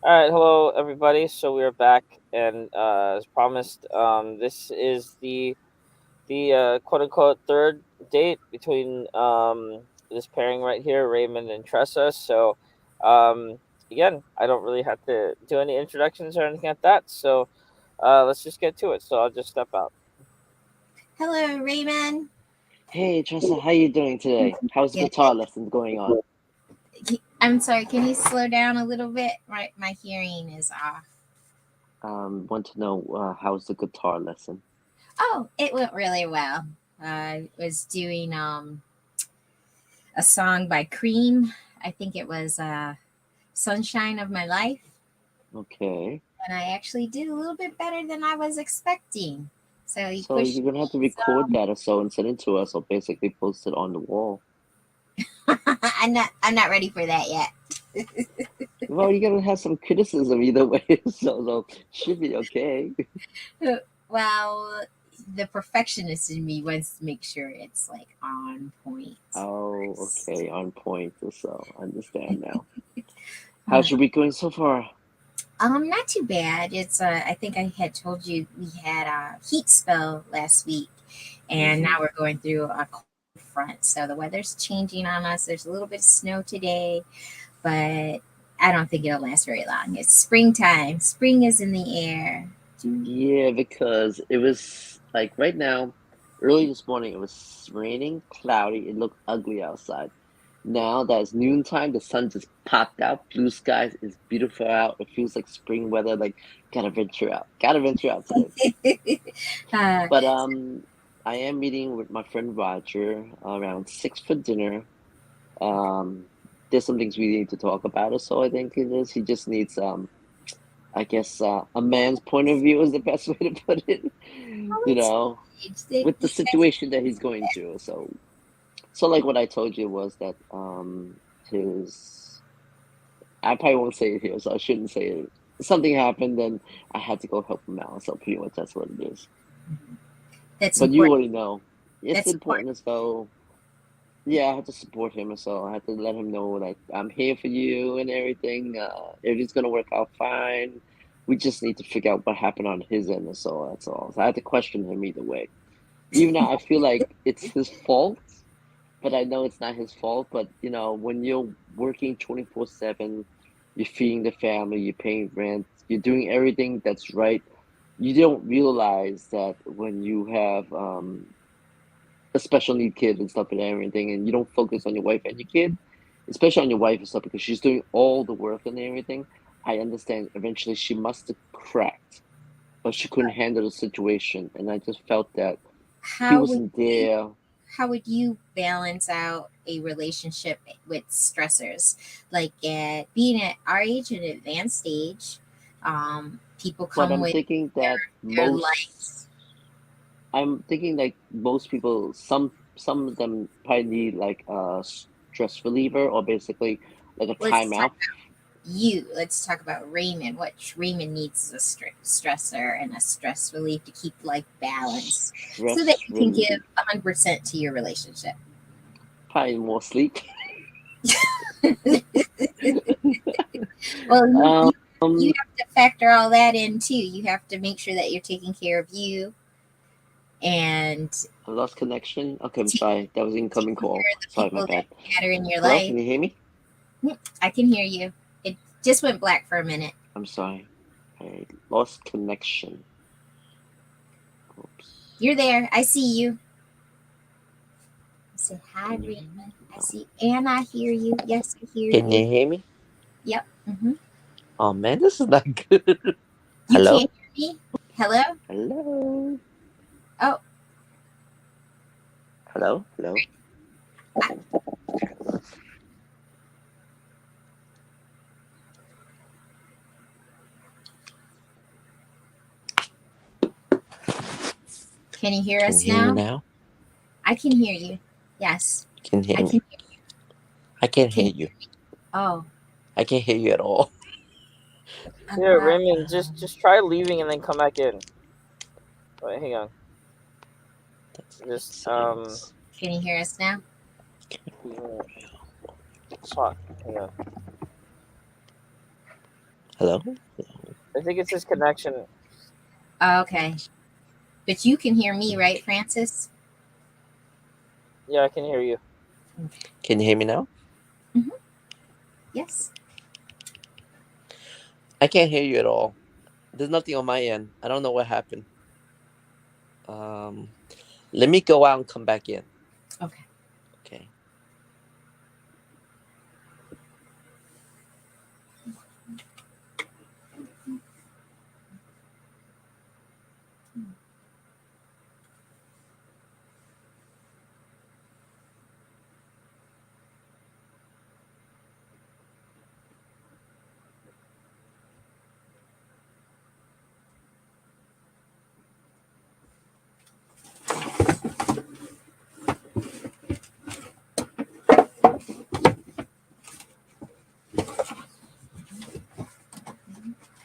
All right, hello everybody. So we are back, and as promised, this is the quote unquote third date between this pairing right here, Raymond and Tressa. So, um, again, I don't really have to do any introductions or anything like that. So, let's just get to it. So I'll just step out. Hello, Raymond. Hey Tressa, how you doing today? How's the Good. guitar lessons going on? I'm sorry, can you slow down a little bit? My hearing is off. Want to know how's the guitar lesson? Oh, it went really well. I was doing a song by Cream. I think it was Sunshine of My Life. Okay, And I actually did a little bit better than I was expecting. So he so pushed you're gonna have to me record some. that or so and send it to us, or basically post it on the wall. I'm not ready for that yet. Well, you're gonna have some criticism either way, so should be okay. Well, the perfectionist in me wants to make sure it's like on point. Oh, First. okay, on point or so. I understand now. How's your week going so far? Not too bad. It's I think I had told you we had a heat spell last week, and Mm-hmm. now we're going through a cold front. So the weather's changing on us. There's a little bit of snow today, but I don't think it'll last very long. It's springtime. Spring is in the air. Yeah, because it was like right now, early this morning, it was raining, cloudy. It looked ugly outside. Now that it's noontime, the sun just popped out. Blue skies is beautiful out. It feels like spring weather. Like gotta venture out. Gotta venture out today. uh, But I am meeting with my friend Roger around 6 for dinner. Um, there's some things we need to talk about. Or so I think it is. He just needs I guess a man's point of view is the best way to put it. oh, You it's know, with the you guys situation that he's going through. So like what I told you was that his I probably won't say it here, so I shouldn't say it. Something happened and I had to go help him out. So pretty much that's what it is. that's But you important. already know. It's That's important. important as well. Yeah, I had to support him, so I had to let him know like I'm here for you and everything. Everything's gonna work out fine. We just need to figure out what happened on his end, so that's all. So I had to question him either way. Even though I feel like it's his fault, but I know it's not his fault. But when you're working 24/7, you're feeding the family, you're paying rent, you're doing everything that's right. You don't realize that when you have a special need kid and stuff and everything, and you don't focus on your wife and your kid, especially on your wife and stuff because she's doing all the work and everything. I understand eventually she must have cracked, but she couldn't handle the situation, and I just felt that he How would wasn't you there. how would you balance out a relationship with stressors like at being at our age and advanced age? People But come with their lives. I'm thinking like most people, some of them probably need like a stress reliever or basically like a Let's talk timeout. you. Let's talk about Raymond. What Raymond needs is a stressor and a stress relief to keep life balanced, so that Stress you can give relief, 100% to your relationship. probably more sleep. Well, you Um, have to factor all that in too. You have to make sure that you're taking care of you and I lost connection. Okay, I'm taking sorry. That was incoming call. care of the Sorry, my people that bad. matter in your Hello, life. can you hear me? I can hear you. It just went black for a minute. I'm sorry. I lost connection. Oops. You're there. I see you. Say hi, Can you hear me? Raymond. I No. see, and I hear you. Yes, I hear Can you. you hear me? Yep. Oh man, this is not good. You Hello? can't hear me. Hello. Hello? Oh, Hello? Hello? I, can you hear Can us you hear me now? now? I can hear you. Yes, Can you I hear can. me? I can't Can hear you you. hear me? Oh, I can't hear you at all. Yeah, uh, Raymond, just try leaving and then come back in. Wait, hang on. That's Just silence. can you hear us now? leaving. Fuck. Hang on. Hello. I think it's his connection. Okay. But you can hear me, right, Francis? Yeah, I can hear you. Okay. Can you hear me now? Hmm. Yes. I can't hear you at all. There's nothing on my end. I don't know what happened. Um, Let me go out and come back in. Okay. Okay.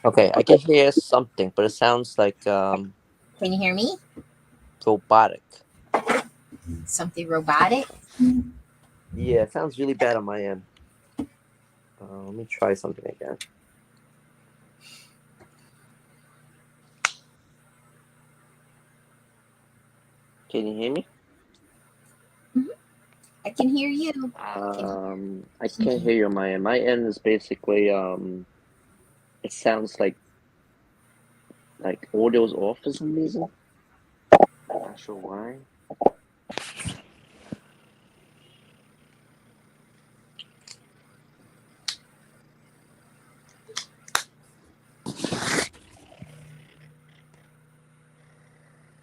Okay, I can hear something, but it sounds like Can you hear me? robotic. Something robotic? Yeah, it sounds really bad on my end. Let me try something again. Can you hear me? Hmm. I can hear you. Can you I hear can't me? hear you on my end. My end is basically it sounds like audio's off for some reason. Not sure why.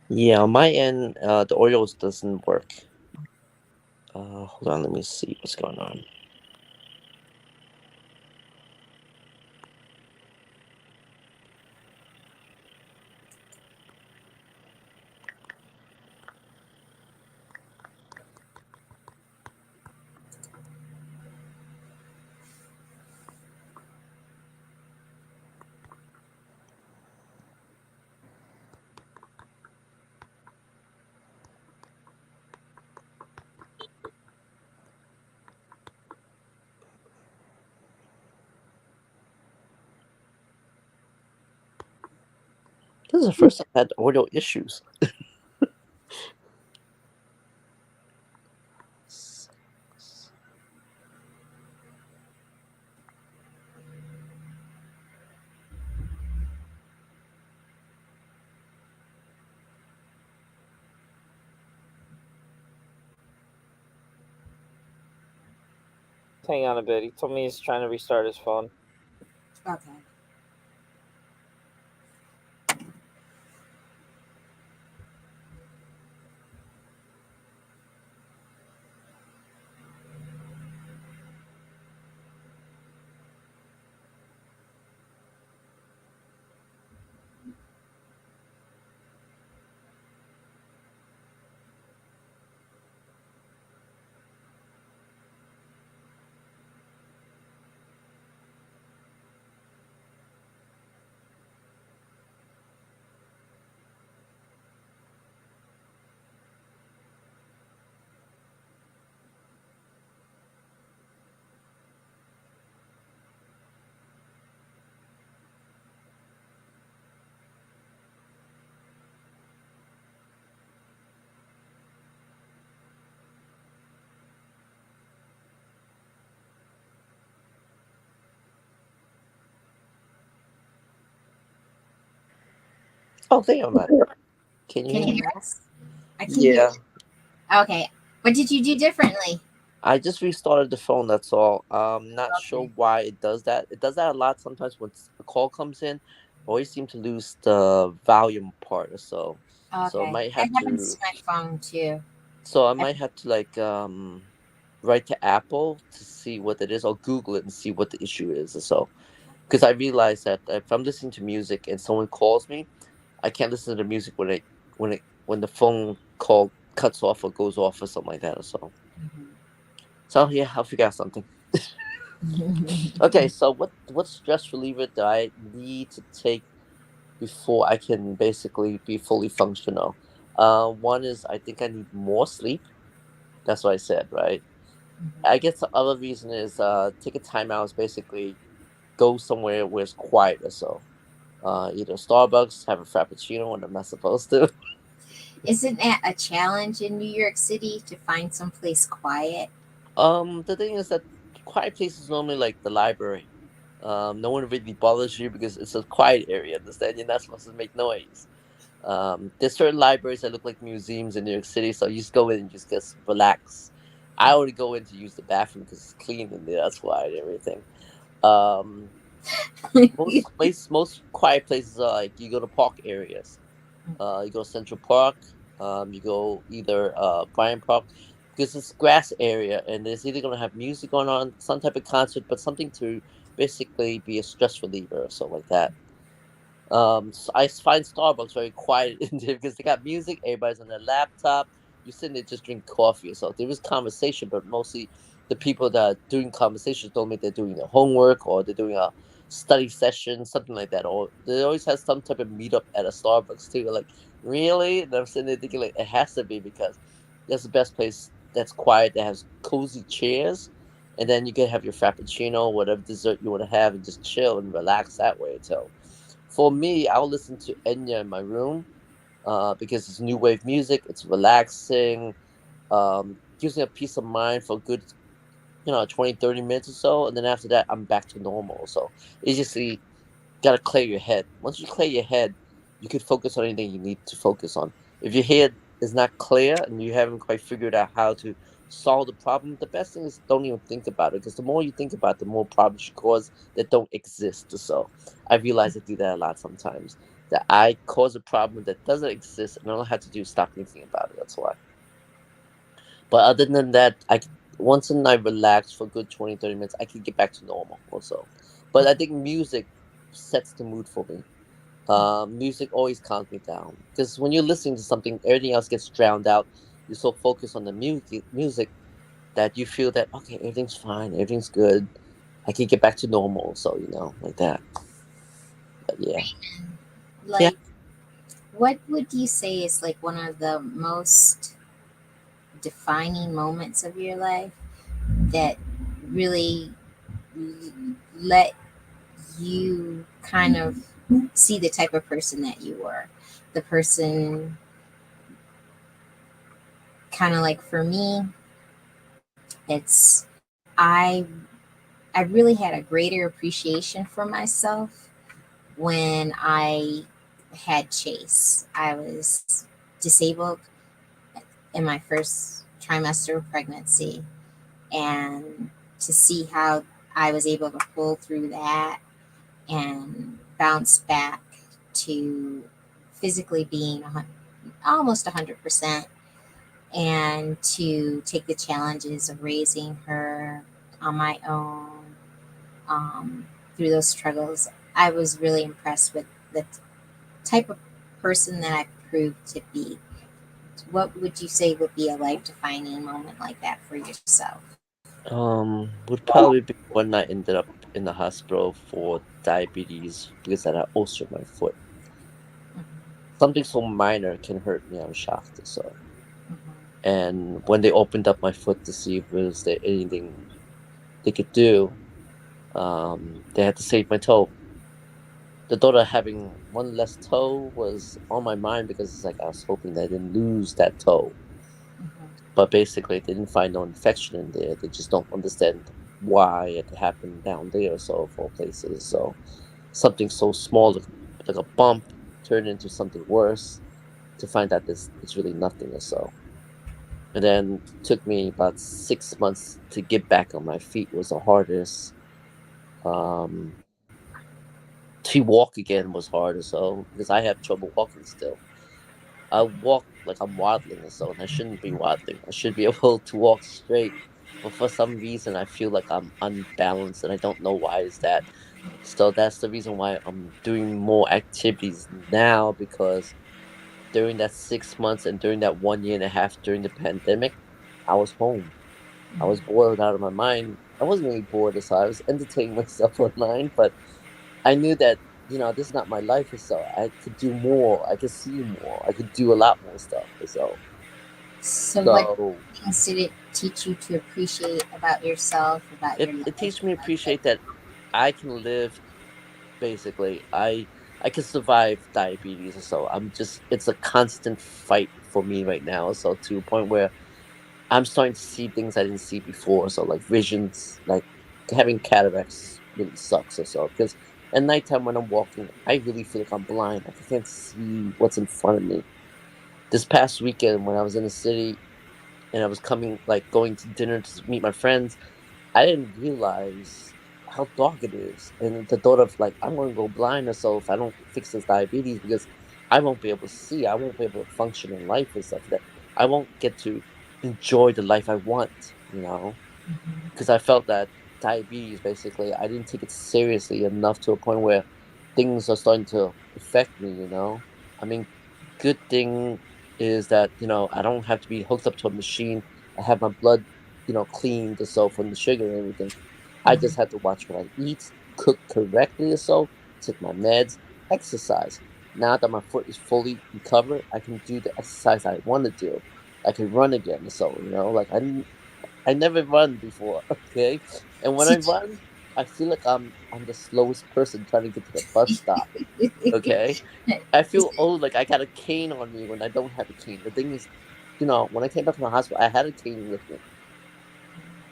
Yeah, on my end, the audio doesn't work. Hold on, let me see what's going on. This is the first time I had audio issues. Hang on a bit. He told me he's trying to restart his phone. Okay. Oh, think about it. Can you Can hear you me? hear us? I can hear Yeah, you. Okay. What did you do differently? I just restarted the phone. That's all. Not sure Okay. why it does that. It does that a lot sometimes when a call comes in. I always seem to lose the volume part or so. So I Okay. might That have happens to. to my phone too. So I might have to like write to Apple to see what it is, or Google it and see what the issue is or so. Because I realize that if I'm listening to music and someone calls me, I can't listen to the music when the phone call cuts off or goes off or something like that or so. So yeah, I'll figure out something. Okay, so what stress reliever do I need to take before I can basically be fully functional? One is I think I need more sleep. That's what I said, right? I guess the other reason is take a time out is basically go somewhere where it's quiet or so. Either Starbucks, have a frappuccino when I'm not supposed to. Isn't that a challenge in New York City to find someplace quiet? The thing is that quiet places normally like the library. No one really bothers you because it's a quiet area. Understand? You're not supposed to make noise. There's certain libraries that look like museums in New York City, so you just go in and just relax. I only go in to use the bathroom because it's clean in there. That's why and everything. Um, most quiet places are like you go to park areas. You go Central Park. You go either Bryant Park because it's grass area and there's either gonna have music going on, some type of concert, but something to basically be a stress reliever or something like that. So I find Starbucks very quiet in there because they got music. Everybody's on their laptop. You're sitting there just drinking coffee or so. There is conversation, but mostly the people that are doing conversations don't mean they're doing their homework or they're doing a study session, something like that. Or they always have some type of meetup at a Starbucks too. Like, really? And I'm sitting there thinking like it has to be because that's the best place that's quiet that has cozy chairs. And then you can have your frappuccino, whatever dessert you want to have, and just chill and relax that way. So, for me, I'll listen to Enya in my room because it's new wave music. It's relaxing, gives me a peace of mind for a good, 20, 30 minutes or so. And then after that, I'm back to normal. So it's just gotta clear your head. Once you clear your head, you can focus on anything you need to focus on. If your head is not clear and you haven't quite figured out how to solve the problem, the best thing is don't even think about it because the more you think about it, the more problems you cause that don't exist. So I realize I do that a lot sometimes. That I cause a problem that doesn't exist and all I have to do is stop thinking about it. That's why. But other than that, once I relax for a good 20, 30 minutes, I can get back to normal also. But I think music sets the mood for me. Music always calms me down because when you're listening to something, everything else gets drowned out. You're so focused on the music that you feel that okay, everything's fine, everything's good. I can get back to normal. So like that. But yeah, yeah. Like, what would you say is like one of the most defining moments of your life that really let you kind of see the type of person that you were? The person, kind of like for me, it's I I really had a greater appreciation for myself when I had Chase. I was disabled in my first trimester of pregnancy, and to see how I was able to pull through that and bounce back to physically being almost 100%, and to take the challenges of raising her on my own, through those struggles. I was really impressed with the type of person that I proved to be. What would you say would be a life defining moment like that for yourself? Would probably be when I ended up in the hospital for diabetes because I had ulcer in my foot. Something so minor can hurt me. I'm shocked. So, and when they opened up my foot to see if was there anything they could do, they had to save my toe. The thought of having one less toe was on my mind because it's like I was hoping that I didn't lose that toe. But basically, they didn't find no infection in there. They just don't understand why it happened down there, so for places. So something so small, like a bump, turned into something worse. To find out this it's really nothing or so. And then took me about 6 months to get back on my feet was the hardest. Um, to walk again was hard as so because I have trouble walking still. I walk like I'm waddling or so, and I shouldn't be waddling. I should be able to walk straight, but for some reason I feel like I'm unbalanced, and I don't know why is that. So that's the reason why I'm doing more activities now because during that 6 months and during that 1 year and a half during the pandemic, I was home. I was bored out of my mind. I wasn't really bored, so I was entertaining myself online, but I knew that this is not my life, so I could do more. I could see more. I could do a lot more stuff. So, what So things did it teach you to appreciate about yourself, about it your it life, teaches me to about appreciate that I can live basically. I can survive diabetes, so I'm just it's a constant fight for me right now. So to a point where I'm starting to see things I didn't see before. So like visions, like having cataracts really sucks or so. Because at nighttime when I'm walking, I really feel like I'm blind. Like I can't see what's in front of me. This past weekend when I was in the city and I was coming like going to dinner to meet my friends, I didn't realize how dark it is, and the thought of like I'm gonna go blind or so if I don't fix this diabetes because I won't be able to see, I won't be able to function in life and stuff. That I won't get to enjoy the life I want, because I felt that diabetes basically I didn't take it seriously enough to a point where things are starting to affect me. I mean, good thing is that I don't have to be hooked up to a machine. I have my blood cleaned or so from the sugar and everything. I just have to watch what I eat, cook correctly or so, take my meds, exercise. Now that my foot is fully recovered, I can do the exercise I want to do. I can run again or so, like I never run before, okay? And when I run, I feel like I'm the slowest person trying to get to the bus stop, okay? I feel old, like I got a cane on me when I don't have a cane. The thing is, when I came back from the hospital, I had a cane with me,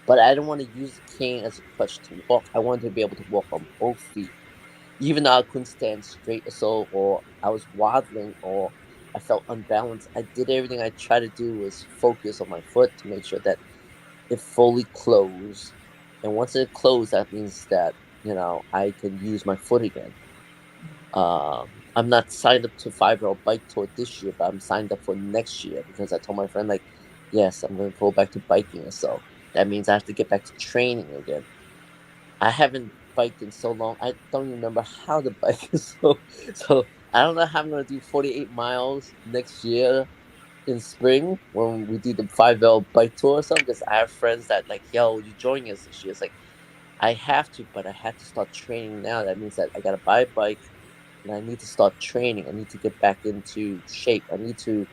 but I didn't want to use the cane as a crutch to walk. I wanted to be able to walk on both feet, even though I couldn't stand straight or so, or I was waddling, or I felt unbalanced. I did everything I tried to do was focus on my foot to make sure that it fully closed. And once it closed, that means that, I can use my foot again. I'm not signed up to 5 Year Bike Tour this year, but I'm signed up for next year because I told my friend, like, yes, I'm going to go back to biking. And so that means I have to get back to training again. I haven't biked in so long. I don't even remember how to bike. So I don't know how I'm going to do 48 miles next year in spring when we do the 5L bike tour or something, because I have friends that like, yo, you joining us this year? It's like I have to, but I have to start training now. That means that I gotta buy a bike and I need to start training. I need to get back into shape. I need to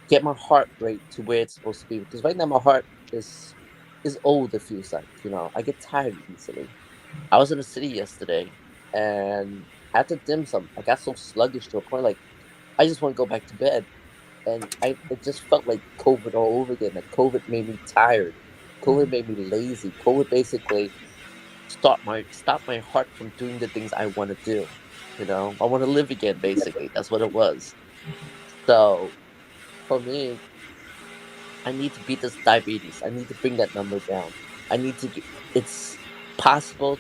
get my heart rate to where it's supposed to be. Because right now my heart is old, it feels like. I get tired easily. I was in the city yesterday and after dim sum, I got so sluggish to a point like I just want to go back to bed, and it just felt like COVID all over again. Like COVID made me tired. COVID made me lazy. COVID basically stopped my heart from doing the things I want to do. I want to live again. Basically, that's what it was. So for me, I need to beat this diabetes. I need to bring that number down. I need to get. It's possible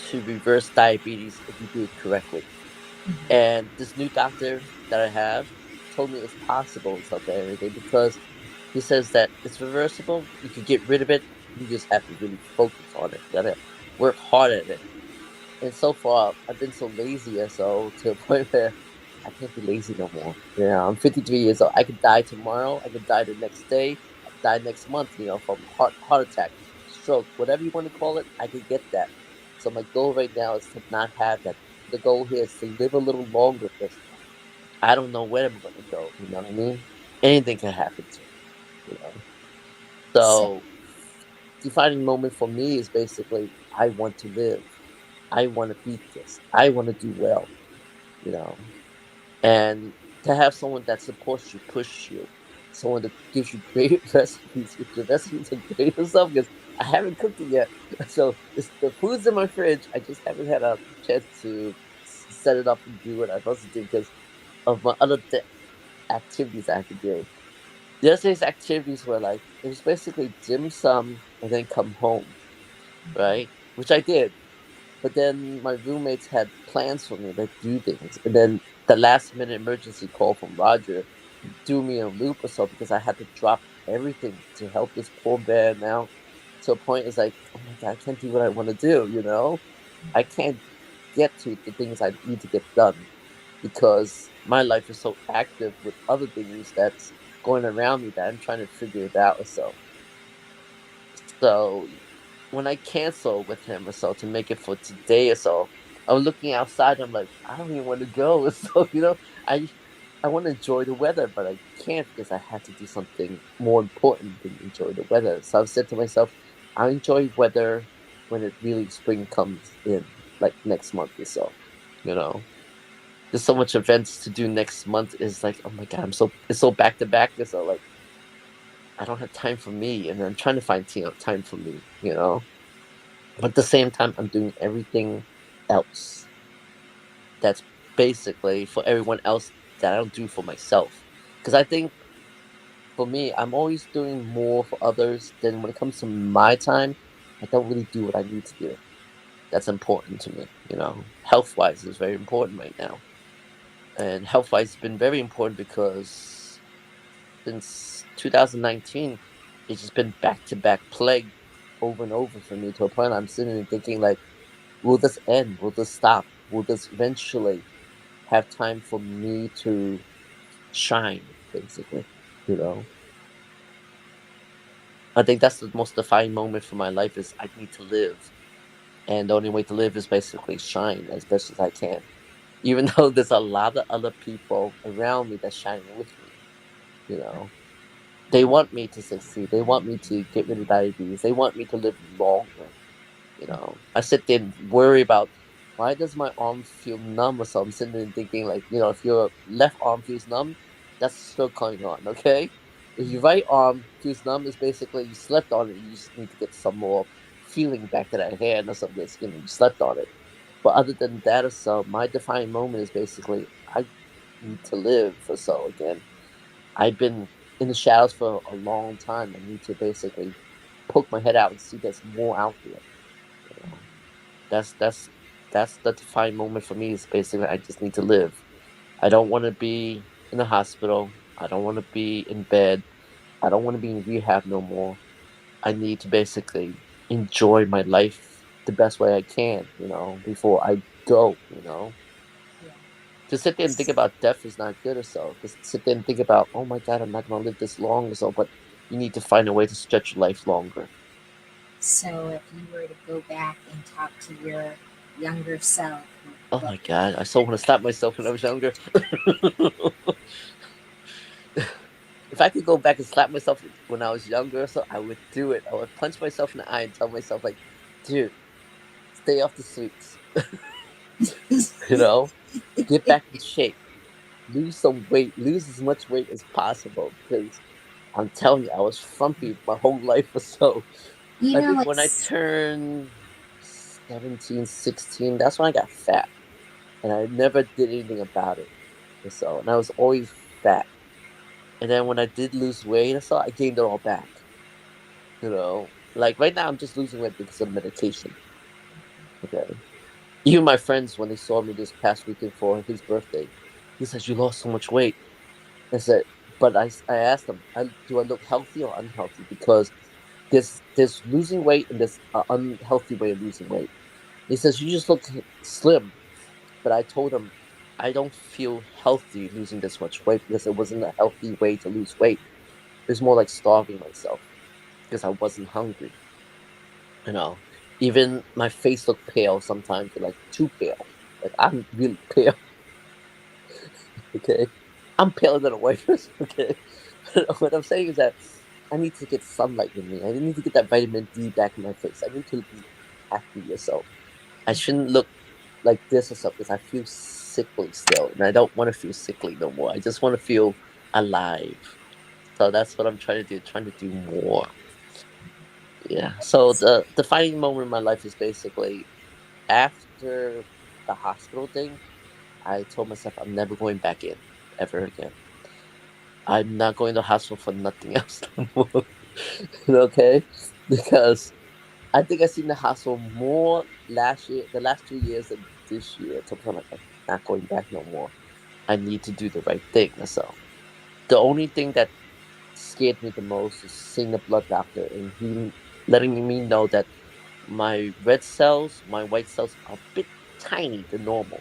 to reverse diabetes if you do it correctly. And this new doctor that I have told me it's possible and stuff and everything because he says that it's reversible. You could get rid of it. You just have to really focus on it. You gotta work hard at it. And so far, I've been so lazy and so to a point where I can't be lazy no more. I'm 53 years old. I could die tomorrow. I could die the next day. I could die next month. From heart attack, stroke, whatever you want to call it. I could get that. So my goal right now is to not have that. The goal here is to live a little longer because I don't know where I'm going to go. You know what I mean? Anything can happen to me. You know. So, So defining moment for me is basically I want to live. I want to beat this. I want to do well. You know. And to have someone that supports you, pushes you, someone that gives you great recipes, if the recipes are great or something, because I haven't cooked it yet. So the food's in my fridge. I just haven't had a chance to set it up and do what I'm supposed to do because of my other activities I have to do. Yesterday's activities were like, it was basically dim sum and then come home, right? Which I did. But then my roommates had plans for me to do things. And then the last minute emergency call from Roger threw me in a loop or so because I had to drop everything to help this poor bear now to a point it's like, oh my God, I can't do what I want to do? I can't get to the things I need to get done because my life is so active with other things that's going around me that I'm trying to figure it out or so. So when I cancel with him or so to make it for today or so, I'm looking outside. I'm like, I don't even want to go. So I I want to enjoy the weather, but I can't because I had to do something more important than enjoy the weather. So I've said to myself, I enjoy weather when it really spring comes in, like next month or so. You know, there's so much events to do next month. Is like, oh my god, it's so back to back. So like, I don't have time for me, and I'm trying to find time for me. You know, but at the same time, I'm doing everything else. That's basically for everyone else that I don't do for myself. Because I think for me, I'm always doing more for others. Then when it comes to my time, I don't really do what I need to do. That's important to me. You know, health wise is very important right now, and health wise has been very important because since 2019, it's just been back to back plague over and over for me to a point I'm sitting and thinking like, will this end? Will this stop? Will this eventually have time for me to shine? Basically, you know. I think that's the most defining moment for my life is I need to live. And the only way to live is basically shine as best as I can. Even though there's a lot of other people around me that's shining with me, you know. They want me to succeed. They want me to get rid of diabetes. They want me to live longer. You know, I sit there and worry about why does my arm feel numb or so. I'm sitting there thinking like, you know, if your left arm feels numb, that's still going on, okay? If your right arm feels numb, it's basically you slept on it. You just need to get some more feeling back to that hand or something. That's, you know, you slept on it. But other than that or so, my defining moment is basically I need to live or so again. I've been in the shadows for a long time. I need to basically poke my head out and see there's more out there. You know? That's that's that's the defining moment for me. Is basically I just need to live. I don't want to be in the hospital. I don't want to be in bed. I don't want to be in rehab no more. I need to basically enjoy my life the best way I can. You know, before I go. You know, Yeah. to sit there and think about death is not good or so. To sit there and think about, oh my god, I'm not going to live this long or so. But you need to find a way to stretch your life longer. So if you were to go back and talk to your younger self, Oh what my god, I so want to slap myself when I was younger. If I could go back and slap myself when I was younger, so I would do it. I would punch myself in the eye and tell myself, like, dude, stay off the sweets. You know, get back in shape, lose some weight, lose as much weight as possible. Because I'm telling you, I was frumpy my whole life or so. you I know, think when I turned 17, 16, that's when I got fat. And I never did anything about it. So, and I was always fat. And then when I did lose weight, so I gained it all back. You know, like right now, I'm just losing weight because of medication. Okay. Even my friends, when they saw me this past weekend for his birthday, he says, "You lost so much weight." I said, but I asked him, do I look healthy or unhealthy? Because there's losing weight and there's an unhealthy way of losing weight. He says, you just look slim. But I told him, I don't feel healthy losing this much weight because it wasn't a healthy way to lose weight. It was more like starving myself because I wasn't hungry. You know, even my face looked pale sometimes, like too pale. Like I'm really pale. Okay, I'm paler than a white person. Okay, but what I'm saying is that I need to get sunlight in me. I need to get that vitamin D back in my face. I need to be happy or so. I shouldn't look like this or so because I feel sickly still, and I don't want to feel sickly no more. I just want to feel alive. So that's what I'm trying to do. Trying to do more. Yeah. So the defining moment in my life is basically after the hospital thing. I told myself I'm never going back in ever again. I'm not going to hospital for nothing else no more. Okay, because I think I've seen the hospital more last year, the last 2 years, than this year. So I'm like, I'm not going back no more. I need to do the right thing. So the only thing that scared me the most is seeing the blood doctor and he letting me know that my red cells, my white cells are a bit tiny than normal.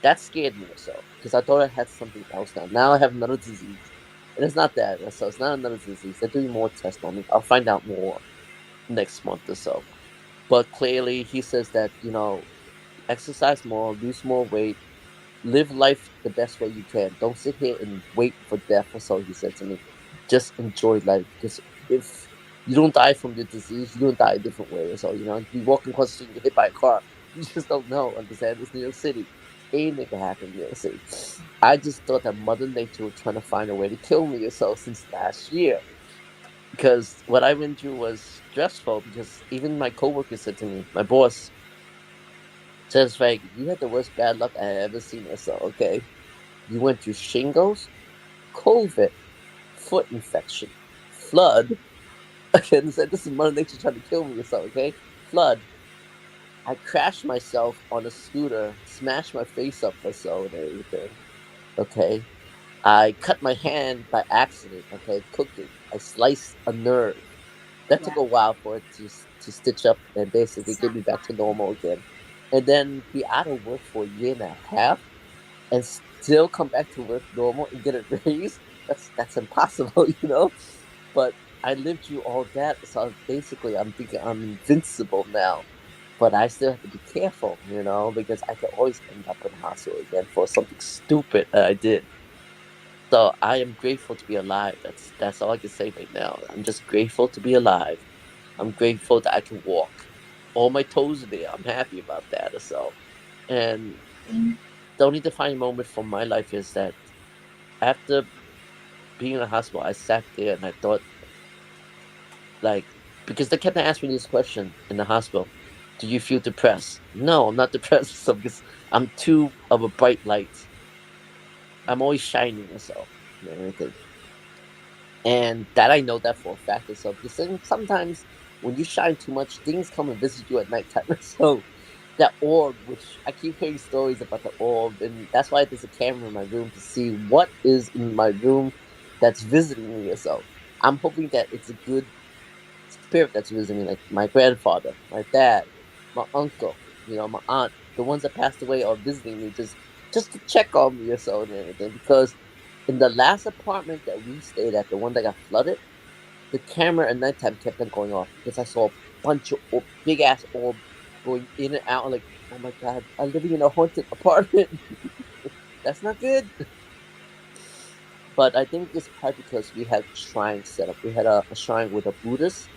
That scared me or so because I thought I had something else now. Now I have another disease. And it's not that. So it's not another disease. They're doing more tests on me. I'll find out more next month or so. But clearly, he says that, you know, exercise more, lose more weight, live life the best way you can. Don't sit here and wait for death or so, he said to me. Just enjoy life because if You don't die from the disease. You don't die a different way. So you walking across the street and get hit by a car. You just don't know. Understand? It's New York City. Anything can happen in New York City. I just thought that Mother Nature was trying to find a way to kill me or so since last year. Because what I went through was stressful. Because even my coworker said to me, my boss says, "Frank, you had the worst bad luck I ever seen." Or so. Okay, you went through shingles, COVID, foot infection, flood. Again, said this is Mother Nature trying to kill me or so. Okay, flood. I crashed myself on a scooter, smashed my face up or so and everything. Okay, I cut my hand by accident. Okay, cooking. I sliced a nerve. That took Yeah. a while for it to stitch up and basically It's get not me back to fun. normal again. And then be out of work for a year and a half and still come back to work normal and get a raise. That's impossible, But I lived through all that, so basically I'm thinking I'm invincible now. But I still have to be careful, because I could always end up in the hospital again for something stupid that I did. So I am grateful to be alive. That's all I can say right now. I'm just grateful to be alive. I'm grateful that I can walk. All my toes are there. I'm happy about that or so. And the only defining moment for my life is that after being in the hospital, I sat there and I thought, like, because they kept asking me this question in the hospital: "Do you feel depressed?" No, I'm not depressed. So because I'm too of a bright light, I'm always shining or so and everything. And that I know that for a fact or so, because then sometimes when you shine too much, things come and visit you at nighttime. So that orb, which I keep hearing stories about the orb, and that's why there's a camera in my room to see what is in my room that's visiting me or so. I'm hoping that it's a good spirit that's visiting me, like my grandfather, my dad, my uncle, my aunt, the ones that passed away are visiting me just to check on me or so and everything. Because in the last apartment that we stayed at, the one that got flooded, the camera at nighttime kept on going off because I saw a bunch of big ass orb going in and out. Like, oh my god, I'm living in a haunted apartment. That's not good. But I think it's probably because we had shrines set up. We had a shrine with a Buddhist,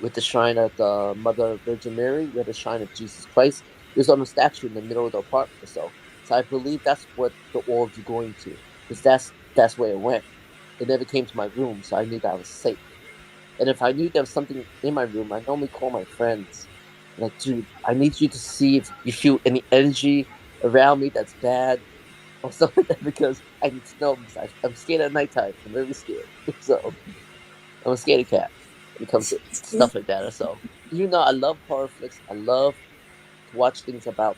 with the shrine of the Mother Virgin Mary. We had a shrine of Jesus Christ. There's on a statue in the middle of the apartment or so. So I believe that's what the orbs are going to, because that's where it went. It never came to my room, so I knew that I was safe. And if I knew there was something in my room, I normally call my friends. Like, dude, I need you to see if you feel any energy around me that's bad or something like that, because I need to know, because I'm scared at nighttime. I'm very scared. So I'm a scaredy cat when it comes to stuff like that. So I love horror flicks. I love to watch things about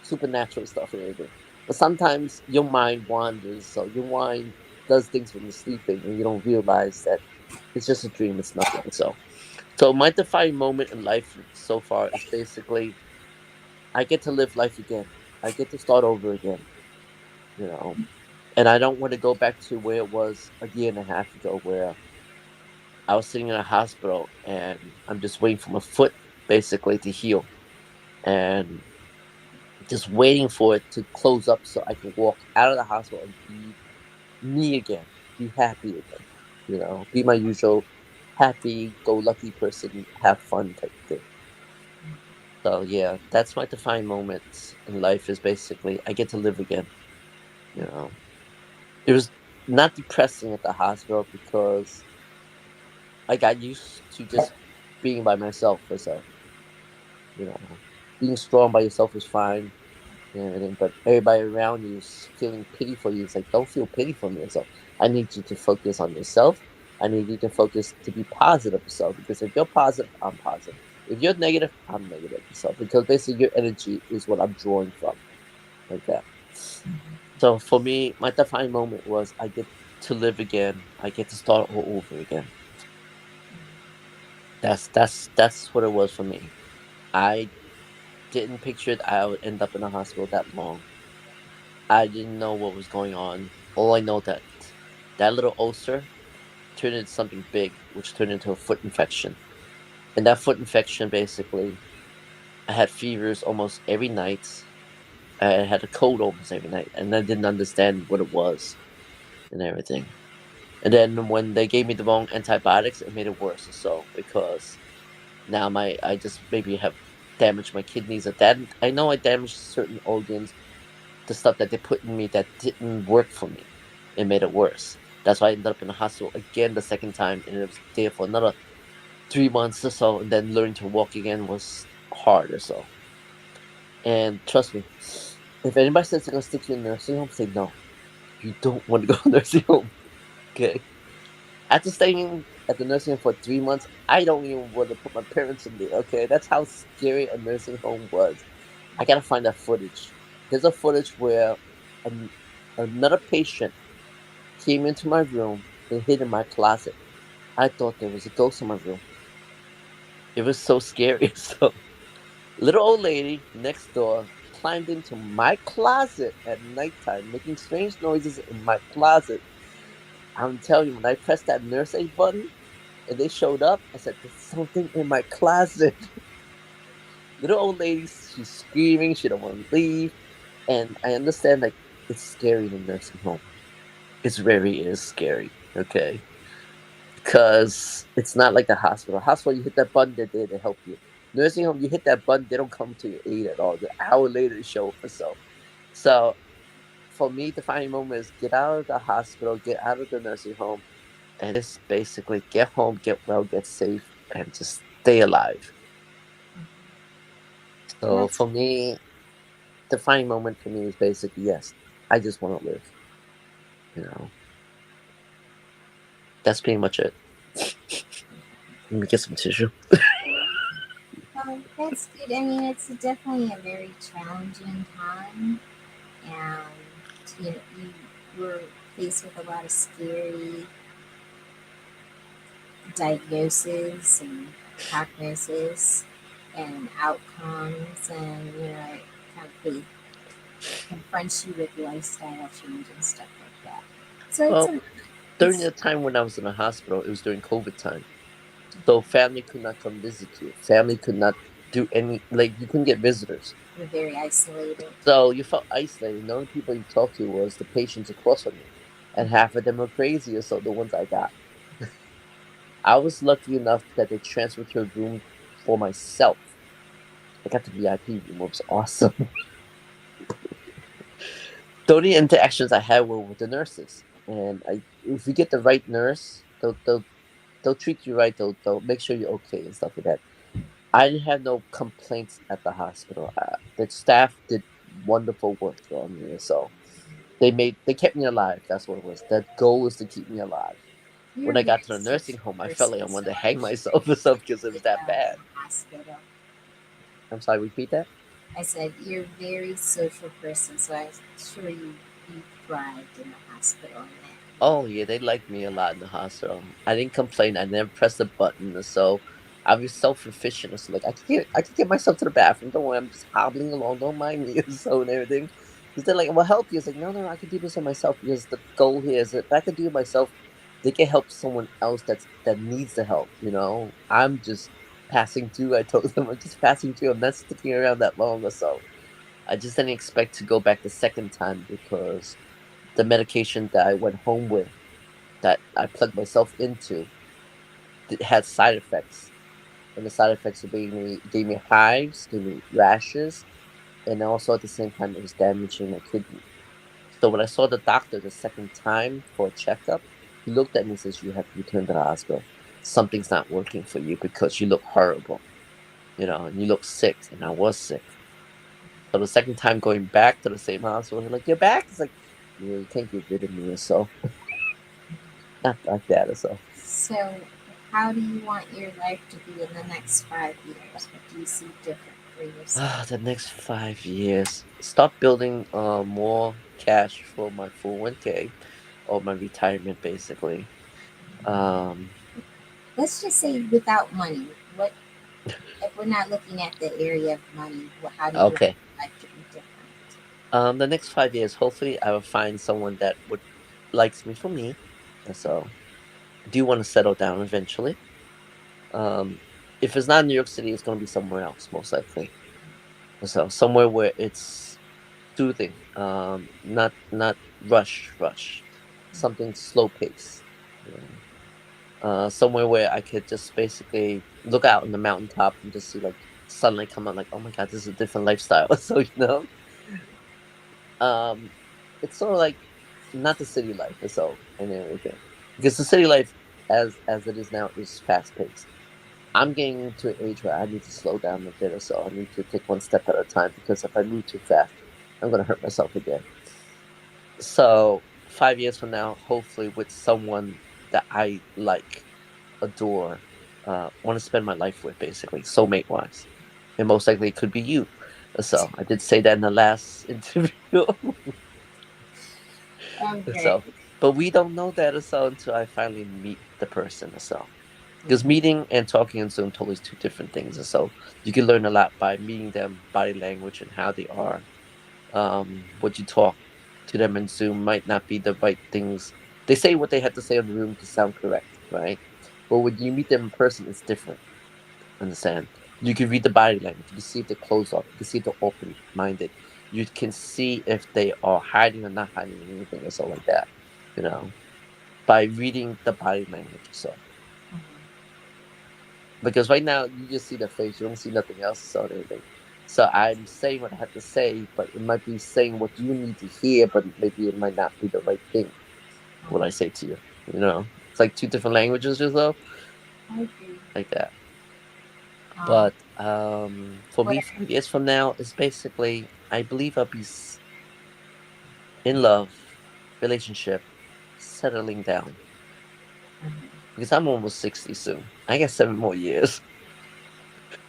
supernatural stuff and everything. But sometimes your mind wanders, so your mind does things when you're sleeping, and you don't realize that it's just a dream. It's nothing. So my defining moment in life so far is basically I get to live life again. I get to start over again. You know, and I don't want to go back to where it was a year and a half ago, where I was sitting in a hospital and I'm just waiting for my foot basically to heal, and just waiting for it to close up so I can walk out of the hospital and be me again, be happy again, be my usual happy go lucky person, have fun type thing. So yeah, that's my defining moment in life, is basically I get to live again. You know, it was not depressing at the hospital because I got used to just being by myself or so. You know, being strong by yourself is fine and everything, but everybody around you is feeling pity for you. It's like, don't feel pity for me. So I need you to focus on yourself. I need you to focus to be positive yourself, because if you're positive, I'm positive. If you're negative, I'm negative. So because basically your energy is what I'm drawing from, like that. So for me, my defining moment was I get to live again. I get to start all over again. That's what it was for me. I didn't picture that I would end up in a hospital that long. I didn't know what was going on. All I know that little ulcer turned into something big, which turned into a foot infection. And that foot infection, basically, I had fevers almost every night. I had a cold almost every night, and I didn't understand what it was and everything. And then when they gave me the wrong antibiotics, it made it worse. So because now I just maybe have damaged my kidneys or that I know I damaged certain organs. The stuff that they put in me that didn't work for me, it made it worse. That's why I ended up in the hospital again the second time, and it was there for another 3 months or so. And then learning to walk again was hard or so. And trust me, if anybody says they're gonna stick you in a nursing home, say no. You don't want to go to nursing home. Okay. After staying at the nursing home for 3 months, I don't even want to put my parents in there. Okay, that's how scary a nursing home was. I gotta find that footage. There's a footage where an, another patient came into my room and hid in my closet. I thought there was a ghost in my room. It was so scary. So, little old lady next door climbed into my closet at nighttime, making strange noises in my closet. I'm telling you, when I pressed that nurse aid button and they showed up, I said, "There's something in my closet." Little old lady, she's screaming, she don't want to leave, and I understand like it's scary in a nursing home. It really is scary. Okay, because it's not like the hospital. Hospital, you hit that button, they're there to help you. Nursing home, you hit that button, they don't come to your aid at all. The hour later, they show up or so. So for me, the final moment is get out of the hospital, get out of the nursing home, and just basically get home, get well, get safe, and just stay alive. So That's for me, the final moment for me is basically yes, I just want to live. You know, that's pretty much it. Let me get some tissue. that's good. I mean, it's definitely a very challenging time, and you were faced with a lot of scary diagnoses and prognosis and outcomes, and it kind of confronts you with lifestyle change and stuff like that. So Well, during it's the time when I was in the hospital, it was during COVID time. So family could not come visit you. Family could not do any like you couldn't get visitors. you're very isolated. So you felt isolated. The only people you talked to was the patients across from you. And half of them were crazy, or so the ones I got. I was lucky enough that they transferred to a room for myself. I got the VIP room, it was awesome. The only interactions I had were with the nurses. And if you get the right nurse, they'll treat you right. They'll make sure you're okay and stuff like that. I didn't have no complaints at the hospital. The staff did wonderful work on me, so they kept me alive. That's what it was. That goal was to keep me alive. You're When a I got very to the nursing social home, I felt like I person, so wanted to I'm hang sure myself or something because it you was did that well bad. in the hospital. I'm sorry. Repeat that. I said you're a very social person, so I'm sure you thrived in the hospital and that. Oh yeah, they liked me a lot in the hospital. I didn't complain. I never pressed a button, so I was self-sufficient. So like I could get myself to the bathroom. Don't worry, I'm just hobbling along. Don't mind me, so and everything. Because they're like, "Well, help you." It's like, no, I can do this on myself. Because the goal here is that if I can do it myself, they can help someone else that needs the help. I'm just passing through. I told them I'm just passing through. I'm not sticking around that long or so. I just didn't expect to go back the second time because the medication that I went home with that I plugged myself into had side effects, and the side effects were gave me hives, gave me rashes, and also at the same time it was damaging my kidney. So when I saw the doctor the second time for a checkup, he looked at me and says, "You have to return to the hospital. Something's not working for you because you look horrible, and you look sick." And I was sick. So the second time going back to the same hospital, they're like, "You're back." It's like, yeah, you can't get rid of me or so. Not like that or so. So, how do you want your life to be in the next 5 years? What do you see different for yourself? The next 5 years, start building more cash for my 401k or my retirement, basically. Um, Let's just say without money. What if we're not looking at the area of money? How do you want okay. your life to be different? The next 5 years, hopefully, I will find someone that would likes me for me. So, I do want to settle down eventually. Um, if it's not New York City, it's going to be somewhere else, most likely. So, somewhere where it's soothing, not rush, something slow pace. You somewhere where I could just basically look out on the mountaintop and just see like sunlight come out. Like, oh my god, this is a different lifestyle. So um, it's sort of like not the city life or so and everything, because the city life as it is now is fast paced. I'm getting to an age where I need to slow down a bit or so. I need to take one step at a time, because if I move too fast, I'm gonna hurt myself again. So 5 years from now, hopefully with someone that I like, adore, want to spend my life with, basically, soulmate wise, and most likely it could be you. So I did say that in the last interview. Okay. So, but we don't know that or so until I finally meet the person or so. Because meeting and talking on Zoom totally is two different things. And so you can learn a lot by meeting them, body language and how they are. What you talk to them in Zoom might not be the right things. They say what they had to say in the room to sound correct, right? But when you meet them in person, it's different. Understand? You can read the body language. You can see if they're closed off. You can see if they're open minded. You can see if they are hiding or not hiding anything or so like that. You know, by reading the body language or so. Because right now you just see the face, you don't see nothing else or anything. So I'm saying what I have to say, but it might be saying what you need to hear, but maybe it might not be the right thing. What I say to you, it's like two different languages or so, I agree. like that. Um, But for what me, are, 5 years from now is basically, I believe I'll be in love, relationship, settling down, because I'm almost 60 soon. I got 7 more years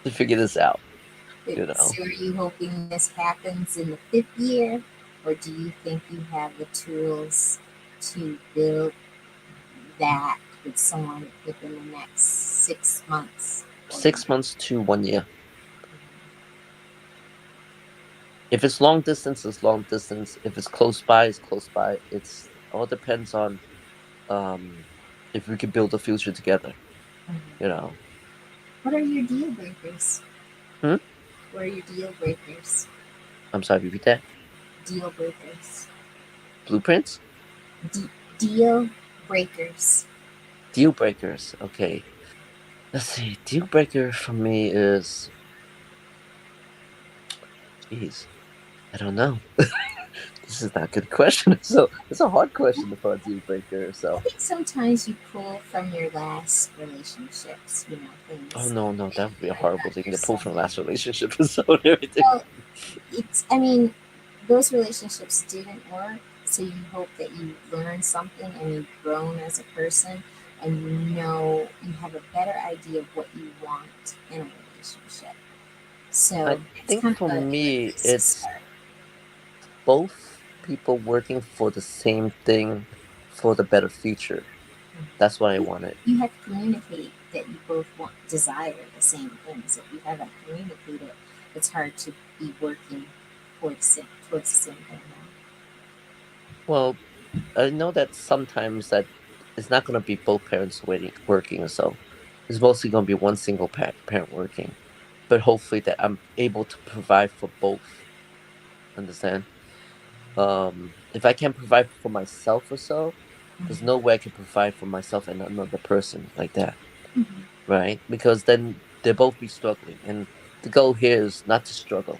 to figure this out. You know. so are you hoping this happens in the fifth year, or do you think you have the tools to build that with someone within the next 6 months? Or 6 months to 1 year. If it's long distance, it's long distance. If it's close by, it's close by. It's all depends on um if we can build a future together. You know. what are your deal breakers? Hmm? What are your deal breakers? I'm sorry, repeat that. Deal breakers. Blueprints? D- deal breakers. Deal breakers. Okay. Let's see. Deal breaker for me is, jeez, I don't know. This is not a good question. So it's a hard question for a deal breaker. I So, think sometimes you pull from your last relationships, oh things no, no, that that would be a you learned horrible about thing to pull from yourself. last relationship and so and everything. Well, those relationships didn't work, so you hope that you learn something and you've grown as a person and you have a better idea of what you want in a relationship. I So it's think kind for of a good me, place to it's start. both people working for the same thing for the better future. That's what I wanted. You have to communicate that you both desire the same things. If you haven't communicated, it's hard to be working towards the same thing. Well, I know that sometimes that it's not going to be both parents working, so it's mostly going to be one single parent working. But hopefully that I'm able to provide for both. Understand? If I can't provide for myself or so, there's no way I can provide for myself and another person like that, Mm-hmm. right? Because then they'll both be struggling, and the goal here is not to struggle.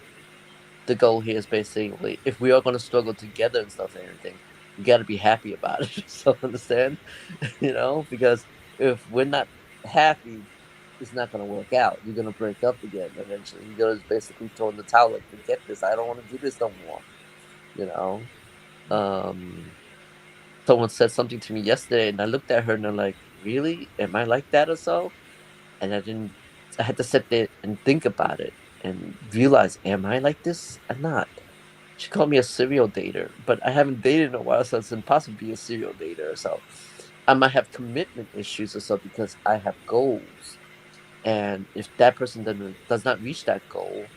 The goal here is basically, if we are going to struggle together and stuff and everything, we got to be happy about it. So understand, because if we're not happy, it's not going to work out. You're going to break up again eventually. You're going to basically throw in the towel, like, forget this. I don't want to do this no more. You know. Um, Someone said something to me yesterday, and I looked at her and I'm like, really? Am I like that or so? And I didn't. I had to sit there and think about it and realize, am I like this or not? She called me a serial dater, but I haven't dated in a while, so it's impossible to be a serial dater. So I might have commitment issues or so because I have goals, and if that person does not reach that goal,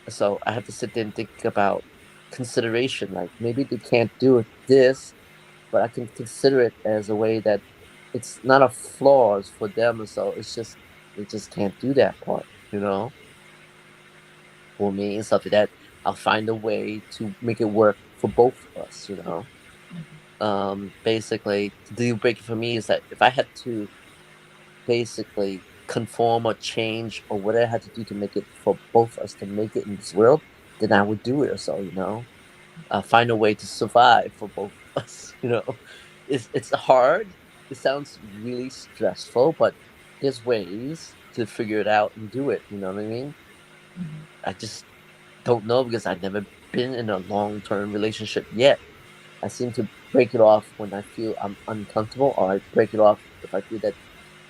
so I have to sit there and think about consideration. Like, maybe they can't do it this, but I can consider it as a way that it's not a flaws for them. So it's just they just can't do that part, for me and stuff like that. I'll find a way to make it work for both of us. Basically, the deal breaker for me is that if I had to basically conform or change or whatever I had to do to make it for both of us to make it in this world, then I would do it. Or so, find a way to survive for both of us. It's hard. It sounds really stressful, but there's ways to figure it out and do it. You know what I mean? Mhm. I just don't know because I've never been in a long term relationship yet. I seem to break it off when I feel I'm uncomfortable, or I break it off if I feel that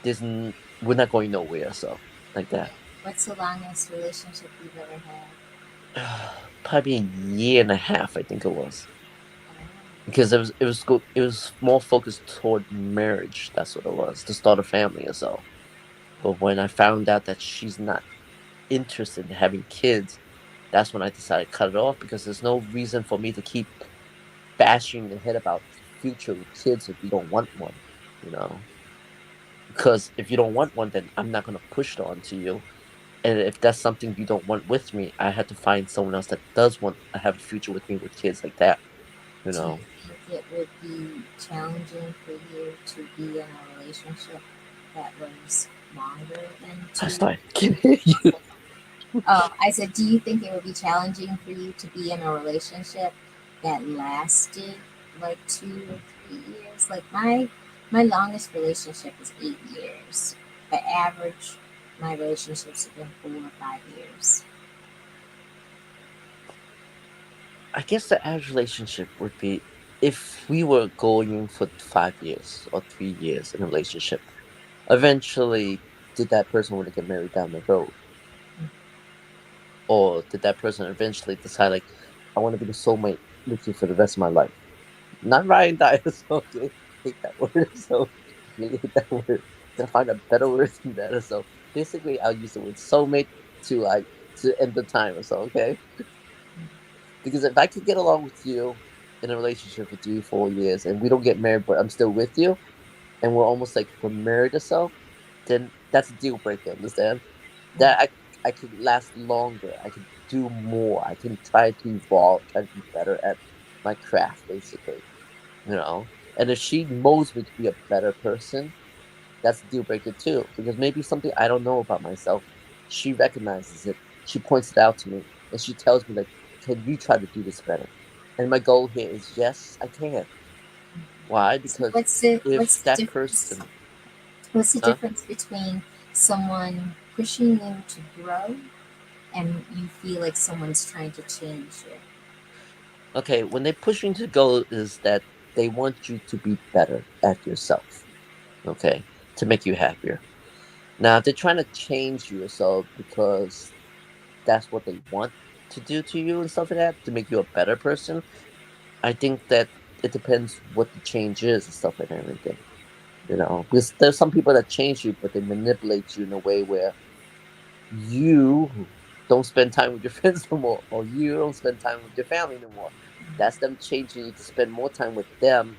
there's we're not going nowhere. So like that. What's the longest relationship you've ever had? Probably a year and a half, I think it was, Oh, because it was more focused toward marriage. That's what it was, to start a family or so. But when I found out that she's not interested in having kids, that's when I decided to cut it off, because there's no reason for me to keep bashing the head about future with kids if you don't want one, you know. Because if you don't want one, then I'm not gonna push it on to you. And if that's something you don't want with me, I had to find someone else that does want to have a future with me with kids like that, you do you know. think it would be challenging for you to be in a relationship that was longer than I 2? started can hear you. Oh, I said, do you think it would be challenging for you to be in a relationship that lasted like 2 or 3 years? Like my longest relationship is 8 years. The average my relationships have been 4 or 5 years. I guess the average relationship would be, if we were going for 5 years or 3 years in a relationship, eventually, did that person want to get married down the road? Or did that person eventually decide, like, I want to be the soulmate with you for the rest of my life? Not Ryan Dias, okay? Hate that word, so really hate that word. Gotta find a better word than that. So basically, I'll use the word soulmate to like to end the time or so, okay? Because if I could get along with you in a relationship for 3, 4 years and we don't get married, but I'm still with you, and we're almost like we're married or so, then that's a deal breaker. Understand? That I could last longer. I could do more. I can try to evolve, try to be better at my craft, basically. And if she molds me to be a better person, that's a deal breaker too. Because maybe something I don't know about myself, she recognizes it. She points it out to me, and she tells me like, "Can you try to do this better?" And my goal here is, yes, I can. Why? So Because if that person, what's the huh? difference between someone pushing you to grow and you feel like someone's trying to change you? Okay, when they push you to go, is that they want you to be better at yourself. Okay, to make you happier. Now, if they're trying to change you or so because that's what they want to do to you and stuff like that to make you a better person, I think that it depends what the change is and stuff like that and everything. Because there's some people that change you, but they manipulate you in a way where you don't spend time with your friends no more, or you don't spend time with your family no more. That's them changing you to spend more time with them,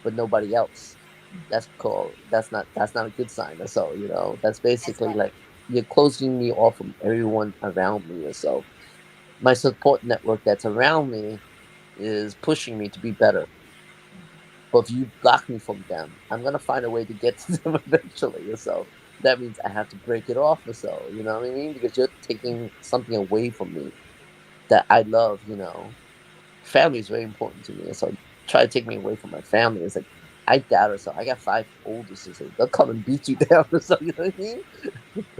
but nobody else. That's not a good sign. Or so that's That's basically right. like you're closing me off from everyone around me. Or so my support network that's around me is pushing me to be better. But if you block me from them, I'm gonna find a way to get to them eventually. So that means I have to break it off or so. You know what I mean? Because you're taking something away from me that I love. Family is very important to me. So try to take me away from my family. It's like I doubt it. So I got 5 older sisters. They'll come and beat you down or so. You know what I mean?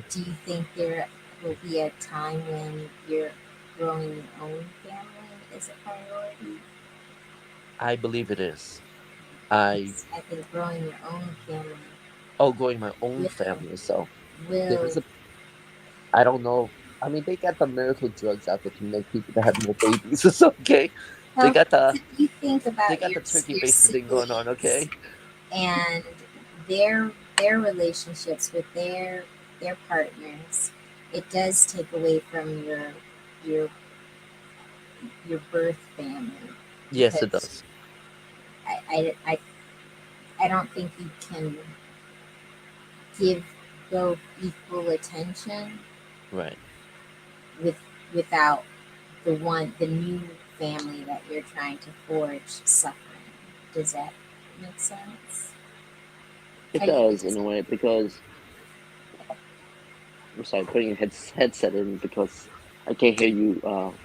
Do you think there will be a time when you're growing your own family is a priority? I believe it is. I Because I think growing your own family Growing my own will family. So will there's a I don't know. I mean, they got the miracle drugs out there to make people to have more babies. It's okay. They well. got the If you think they about got your the turkey your baster thing going on. siblings Okay. and their relationships with their partners, it does take away from your your birth family Yes, it because does. I, I, I, I don't think you can give both equal attention Right. with without the new family that you're trying to forge suffering. Does that make sense? It Are you does able in to? a way because I'm sorry, putting a headset in because I can't hear you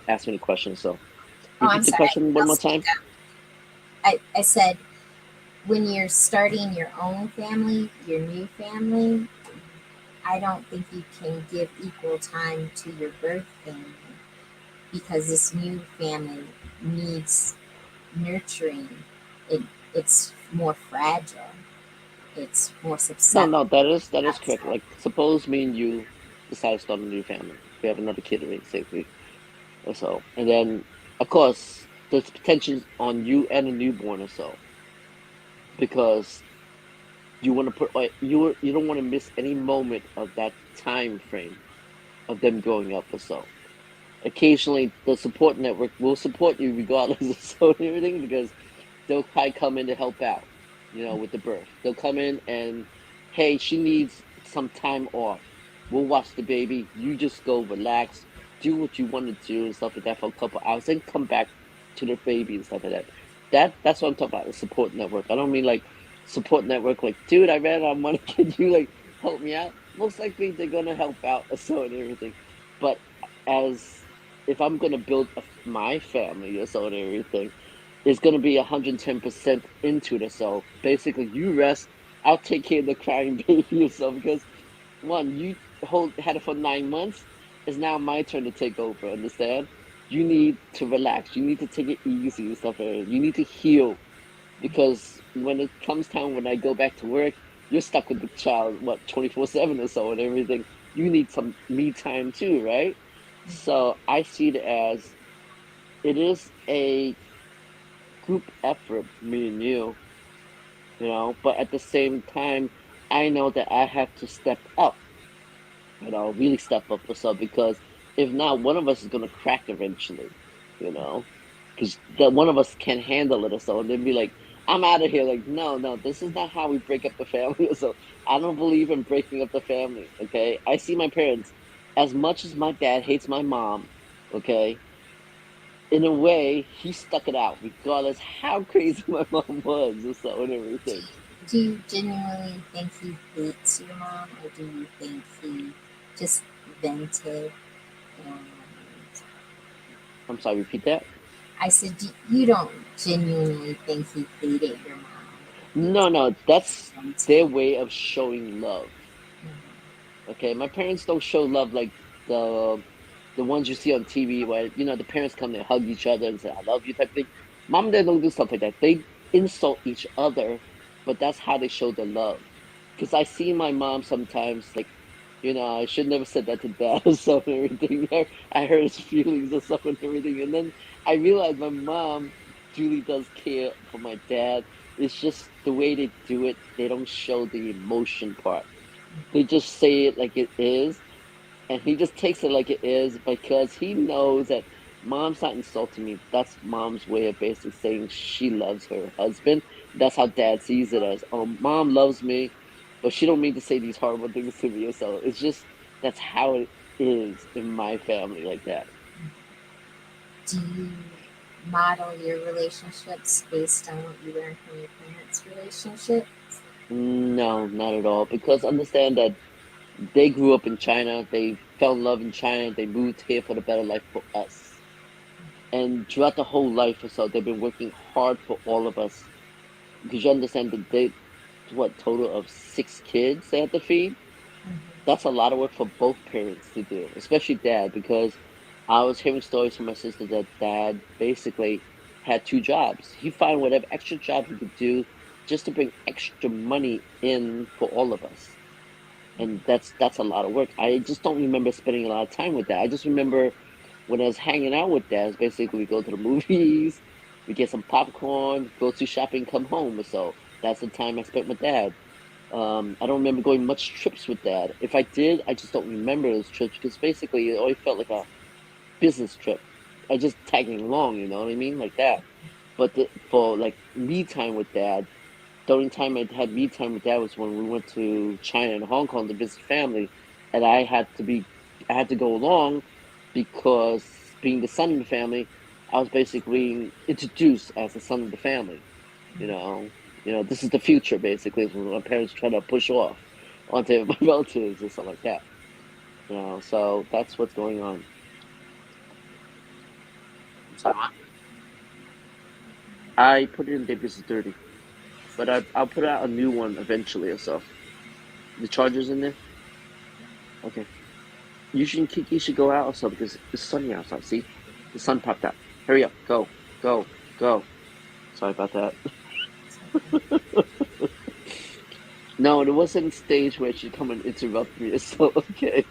ask me the question. So Oh, I'm repeat the sorry. question one I'll more speak time. up. I said, when you're starting your own family, your new family, I don't think you can give equal time to your birth family because this new family needs nurturing. It it's more fragile. It's more No, susceptible no, that is correct. outside. Like suppose me and you decide to start a new family. We have another kid, basically. Or so, and then of course there's potential on you and a newborn or so because you want to put like you don't want to miss any moment of that time frame of them growing up or so. Occasionally, the support network will support you regardless of so and everything because they'll probably come in to help out, with the birth. They'll come in and, hey, she needs some time off. We'll watch the baby. You just go relax, do what you want to do and stuff like that for a couple hours, then come back to the baby and stuff like that. That's what I'm talking about, the support network. I don't mean like support network like, dude, I ran out of money. Can you like help me out? Most likely they're gonna help out or so and everything. But as if I'm gonna build my family or so and everything, is going to be 110% into it. So basically, you rest. I'll take care of the crying baby or so because one, you had it for 9 months. It's now my turn to take over. Understand? You need to relax. You need to take it easy and stuff. You need to heal because when it comes time when I go back to work, you're stuck with the child what 24/7 or so and everything. You need some me time too, right? So I see it as it is a group effort, me and you, but at the same time, I know that I have to step up, really step up or so because if not, one of us is gonna crack eventually, you know, because that one of us can't handle it or so, and then be like, I'm out of here. Like, no, no, this is not how we break up the family. So I don't believe in breaking up the family. Okay, I see my parents as much as my dad hates my mom. Okay, in a way, he stuck it out, regardless how crazy my mom was or so and everything. Do you genuinely think he hates your mom, or do you think he just vented? And I'm sorry, repeat that. I said, you don't genuinely think he hated your mom. He No, no, just that's their vented. way of showing love. Mhm. Okay, my parents don't show love like the ones you see on TV where the parents come they hug each other and say I love you type thing. Mom and dad don't do stuff like that. They insult each other, but that's how they show their love. Because I see my mom sometimes like, I should never said that to dad or so and everything. I hurt his feelings or so and everything, and then I realized my mom truly does care for my dad. It's just the way they do it. They don't show the emotion part. They just say it like it is, and he just takes it like it is because he knows that mom's not insulting me. That's mom's way of basically saying she loves her husband. That's how dad sees it as, oh, mom loves me, but she don't mean to say these horrible things to me. So it's just that's how it is in my family like that. Do you model your relationships based on what you learned from your parents' relationship? No, not at all. Because understand that they grew up in China, they fell in love in China, they moved here for the better life for us. And throughout the whole life or so, they've been working hard for all of us. Because you understand that what, total of 6 kids they had to feed? That's a lot of work for both parents to do, especially dad, because I was hearing stories from my sister that dad basically had 2 jobs. He found whatever extra job he could do just to bring extra money in for all of us. And that's a lot of work. I just don't remember spending a lot of time with dad. I just remember when I was hanging out with dad, basically we go to the movies, we get some popcorn, go to shopping, come home. So that's the time I spent with dad. I don't remember going much trips with dad. If I did, I just don't remember those trips because basically it always felt like a business trip. I just tagging along, you know what I mean, like that. But for like me time with dad, the only time I had me time with dad was when we went to China and Hong Kong to visit family, and I had to go along because being the son of the family, I was basically introduced as the son of the family. You know, this is the future basically. Is what my parents try to push off onto my relatives and stuff like that. So that's what's going on. So I put it in Davis 30, but I'll put out a new one eventually or so. The charger's in there. Okay. Kiki should go out also because it's sunny outside. See, the sun popped out. Hurry up, go, go, go. Sorry about that. No, it wasn't a stage where she'd come and interrupt me. So okay.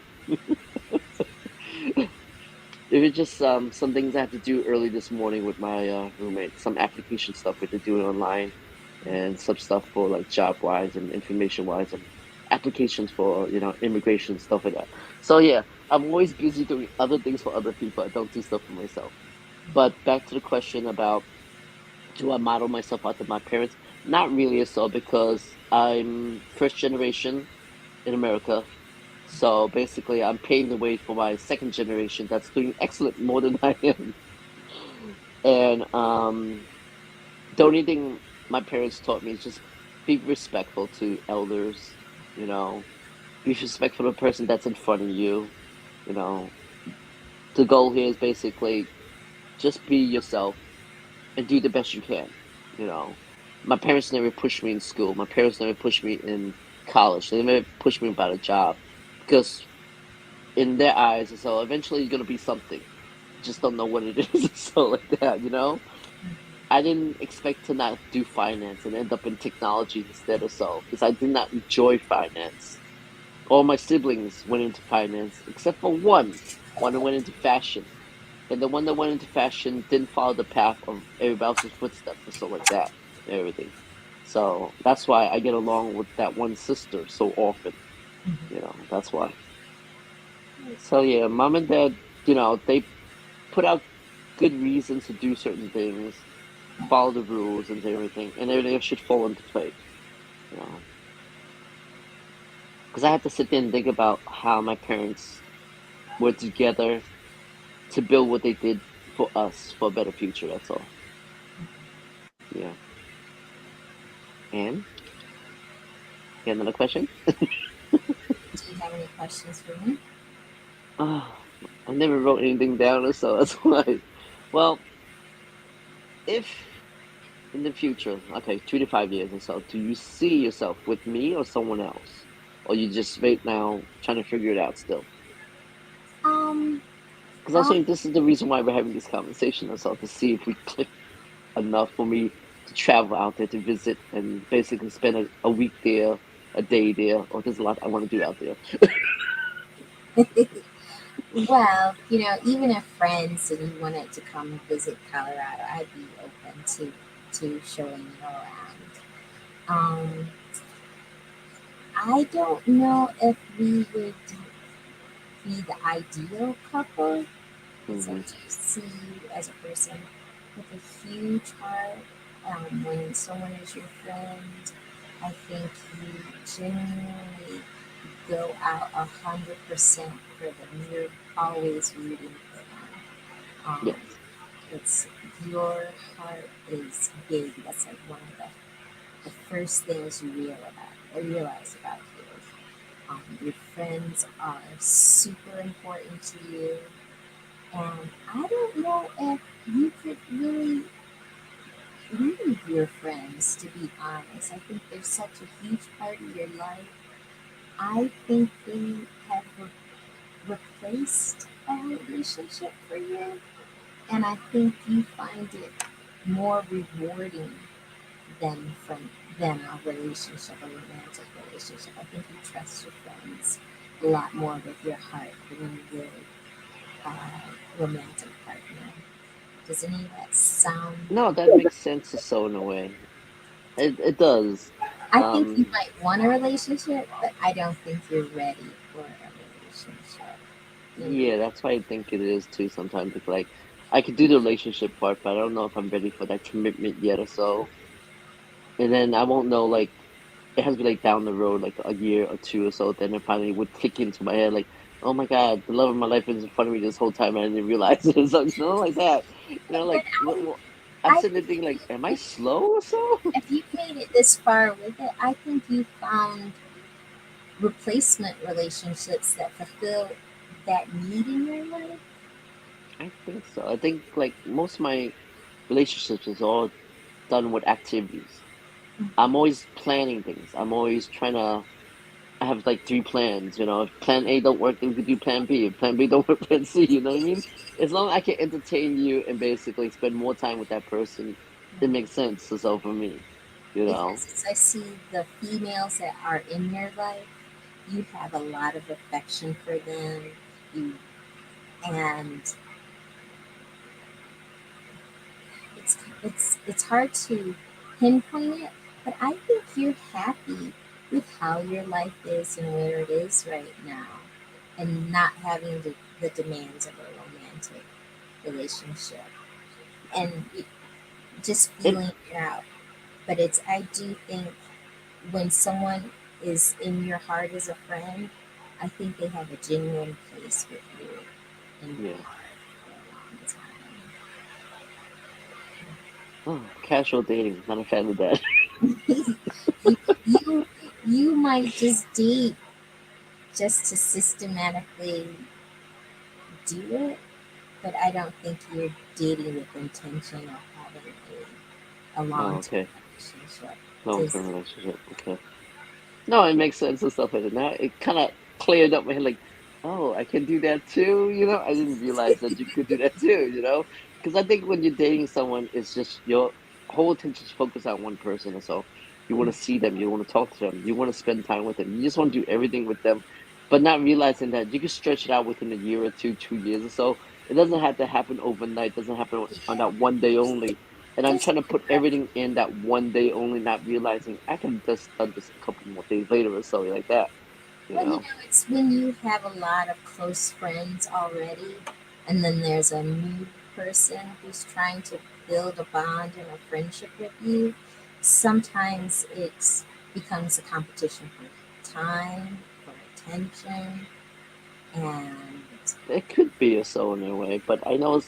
It was just some things I had to do early this morning with my roommate. Some application stuff we had to do online, and some stuff for like job wise and information wise, and applications for immigration stuff like that. So yeah, I'm always busy doing other things for other people. I don't do stuff for myself. But back to the question about, do I model myself after my parents? Not really, so because I'm first generation in America. So basically, I'm paving the way for my second generation that's doing excellent more than I am. And the only thing my parents taught me is just be respectful to elders, you know, be respectful to the person that's in front of you. You know, the goal here is basically just be yourself and do the best you can. You know, my parents never pushed me in school. My parents never pushed me in college. They never pushed me about a job because in their eyes, so eventually you're gonna be something. Just don't know what it is, so like that. I didn't expect to not do finance and end up in technology instead or so, because I did not enjoy finance. All my siblings went into finance, except for one. One that went into fashion. And the one that went into fashion didn't follow the path of everybody else's footsteps and so like that and everything. So that's why I get along with that one sister so often. That's why. So yeah, mom and dad, they put out good reasons to do certain things, follow the rules and everything, and everything should fall into place. You know, because I had to sit there and think about how my parents were together to build what they did for us for a better future. That's all. Yeah. And you have another question? Do you have any questions for me? Oh, I never wrote anything down, so that's why. Well, if in the future, okay, 2 to 5 years or so, do you see yourself with me or someone else? Or you just right now trying to figure it out still? Um, Because I um, think this is the reason why we're having this conversation as well, to see if we click enough for me to travel out there to visit and basically spend a week there, a day there, or there's a lot I want to do out there. well, even if friends and you wanted to come visit Colorado, I'd be open to showing you around. Um, I don't know if we would be the ideal couple because I Hmm. do see you as a person with a huge heart. When someone is your friend, I think you genuinely go out 100% for them. You're always rooting for them. Yes. It's your heart is big. That's like one of the first things realize about you. Your friends are super important to you, and I don't know if you could really leave your friends. To be honest, I think they're such a huge part of your life. I think they have replaced a relationship for you, and I think you find it more rewarding from than a relationship, a romantic relationship. I think you trust your friends a lot more with your heart than you would a romantic partner. Does any of that sound? No, that makes sense so in a way. It does. I think you Um, might want a relationship, but I don't think you're ready for a relationship. You know, yeah, that's why I think it is too sometimes. It's like I could do the relationship part, but I don't know if I'm ready for that commitment yet or so. And then I won't know, like, it has to be like down the road, like a year or two or so, then it finally would click into my head, like, oh my God, the love of my life is in front of me this whole time and I didn't realize it. So, like that. but Like, what? I'm I sitting there think thinking like, am I slow or so? if you've made it this far with it, I think you found replacement relationships that fulfill that need in your life. I think so. I think like most of my relationships is all done with activities. I'm always planning things. I'm always trying to. I have like three plans. If Plan A don't work, then we could do Plan B. If Plan B don't work, Plan C. You know what I mean? As long as I can entertain you and basically spend more time with that person, it makes sense. So for me, you know. Because as I see the females that are in your life, you have a lot of affection for them. You and it's hard to pinpoint it, but I think you're happy with how your life is and where it is right now, and not having the demands of a romantic relationship, and just It feeling it out. But it's I do think when someone is in your heart as a friend, I think they have a genuine place with you in your yeah. heart for a long Oh, casual dating. Not a fan of that. time. You might just date just to systematically do it, but I don't think you're dating with intention of having a Oh, long term okay. relationship. Long Just term relationship. Okay. No, it makes sense and stuff like that. Now it kind of cleared up my head, like, oh, I can do that too. I didn't realize that you could do that too. Because I think when you're dating someone, it's just your whole attention is focused on one person, and so you want to see them, you want to talk to them, you want to spend time with them, you just want to do everything with them, but not realizing that you can stretch it out within a year or two, 2 years or so. It doesn't have to happen overnight. Doesn't happen on yeah, that one day only. And I'm there's trying to put progression. everything in that one day only, not realizing I could have just done this a couple more days later or so like that, you Well, know? it's when you have a lot of close friends already, and then there's a new person who's trying to build a bond and a friendship with you. Sometimes it becomes a competition for time, for attention, and It could be or so in a way, but I know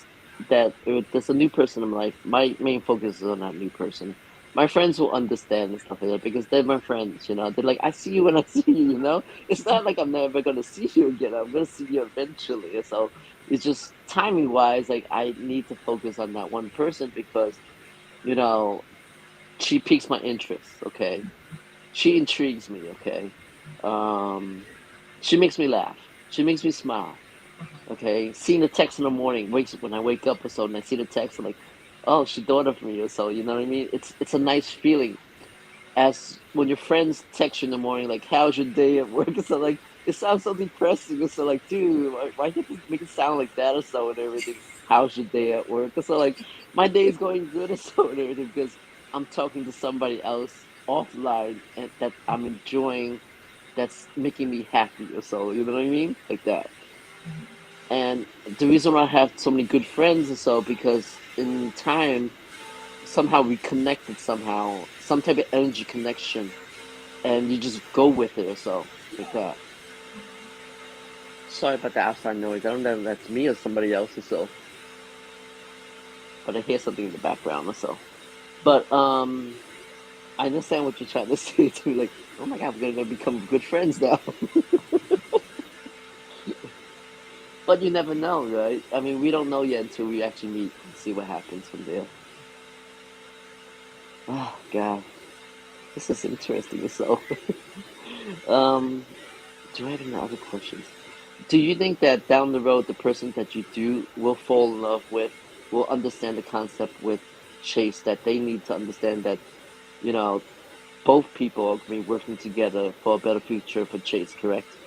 that if there's a new person in my life, my main focus is on that new person. My friends will understand and stuff like that because they're my friends. They're like, I see you when I see you. It's not like I'm never gonna see you again. I'm gonna see you eventually. So it's just timing wise, like I need to focus on that one person because, you know, she piques my interest, okay? She intrigues me, okay? Um, she makes me laugh. She makes me smile. Okay, seeing the text in the morning wakes when I wake up or so, and I see the text, I'm like, oh, she thought of me or so. You know what I mean? It's a nice feeling. As when your friends text you in the morning, like, how's your day at work? So like, it sounds so depressing. Or so like, dude, why you have to make it sound like that or so and everything? How's your day at work? Or so like, my day is going good or so and everything because I'm talking to somebody else offline and that I'm enjoying. That's making me happy or so. You know what I mean? Like that. And the reason why I have so many good friends is so because in time, somehow we connected somehow, some type of energy connection, and you just go with it or so, like that. Sorry about the outside noise. I don't know if that's me or somebody else or so, but I hear something in the background or so. But I understand what you're trying to say to me, like, oh my God, we're gonna become good friends now. But you never know, right? I mean, we don't know yet until we actually meet and see what happens from there. Oh God. This is interesting. So, um, do I have any other questions? Do you think that down the road, the person that you do will fall in love with will understand the concept with Chase that they need to understand that, you know, both people are going to be working together for a better future for Chase, correct?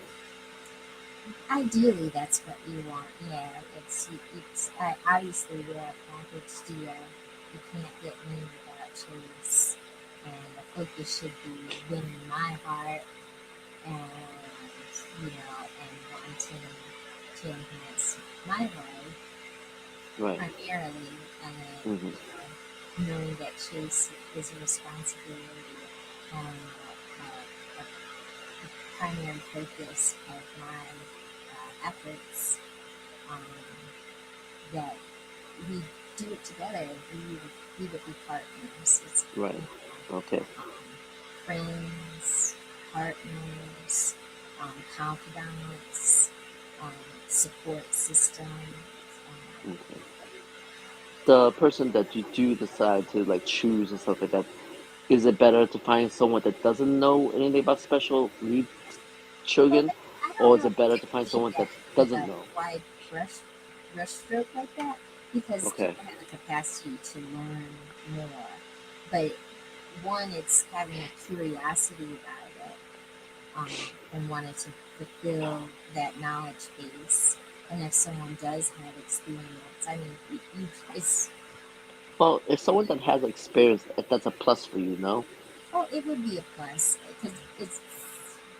ideally that's what you want. Yeah, it's obviously you're a package deal. You can't get me without choice, and the focus should be winning my heart and and wanting to enhance my life Right. primarily, and then Hmm. knowing that Chase is a responsibility and a primary focus of my efforts, um, that we do it together. We would be partners. It's, Right. Okay. um, friends, partners, confidants, um, support system. Okay. The person that you do decide to like choose and stuff like that, is it better to find someone that doesn't know anything about special needs Well, children, I or don't is know it better if to find it would be someone that that with doesn't a know? wide brush stroke like that because Okay. people have the capacity to learn more. But one, it's having a curiosity about it, um, and wanting to fulfill that knowledge base. And if someone does have experience, I mean, it's Well, if someone that has experience, that's a plus for you, no? oh, it would be a plus because it's